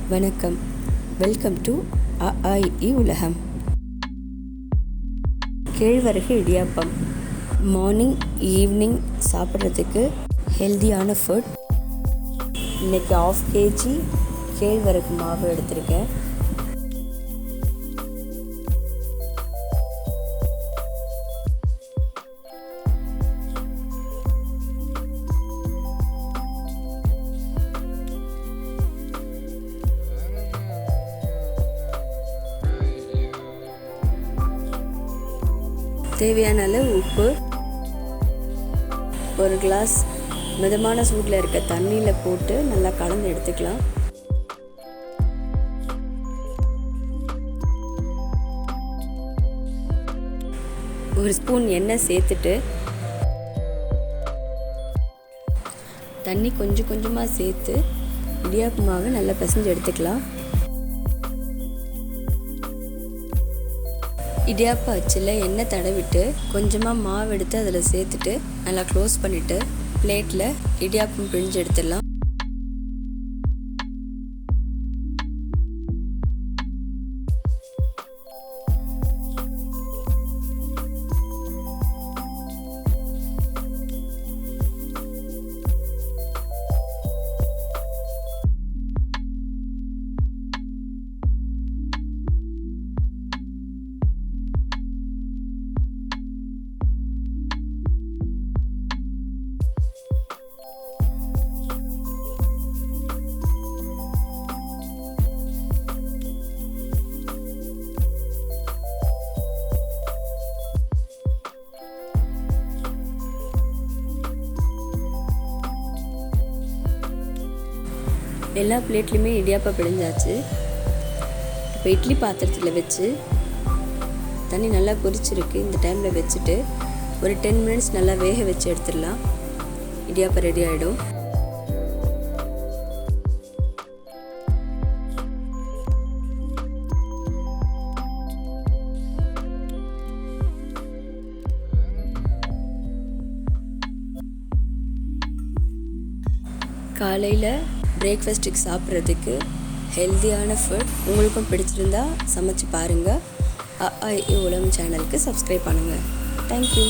வணக்கம், welcome to அஆஇஈ உலகம். கேழ்வரகு இடியாப்பம் மார்னிங் ஈவினிங் சாப்பிட்றதுக்கு ஹெல்தியான ஃபுட். இன்றைக்கி 1/2 kg கேழ்வரகு மாவு எடுத்திருக்கேன். தேவையான அளவு உப்பு, ஒரு கிளாஸ் மிதமான சூட்டில் இருக்க தண்ணியில் போட்டு நல்லா கலந்து எடுத்துக்கலாம். ஒரு ஸ்பூன் எண்ணெய் சேர்த்துட்டு தண்ணி கொஞ்சம் கொஞ்சமாக சேர்த்து இடியாப்ப மாவு நல்லா பிசைஞ்சு எடுத்துக்கலாம். இடியாப்ப அச்சில் எண்ணெய் தடவிட்டு கொஞ்சமாக மாவு எடுத்து அதில் சேர்த்துட்டு நல்லா க்ளோஸ் பண்ணிவிட்டு பிளேட்டில் இடியாப்பம் பிழிஞ்சு எடுத்துடலாம். எல்லா பிளேட்லையுமே இடியாப்பம் பிழிஞ்சாச்சு. இப்போ இட்லி பாத்திரத்தில் வச்சு தண்ணி நல்லா கொதிச்சிருக்கு. இந்த டைமில் வச்சுட்டு ஒரு 10 minutes நல்லா வேக வச்சு எடுத்துடலாம். இடியாப்பம் ரெடி ஆகிடும். காலையில் பிரேக்ஃபாஸ்ட்டுக்கு சாப்பிட்றதுக்கு ஹெல்த்தியான ஃபுட். உங்களுக்கும் பிடிச்சிருந்தா சமைச்சு பாருங்கள். அஆஇஈ உலகம் சேனலுக்கு சப்ஸ்கிரைப் பண்ணுங்கள். தேங்க்யூ.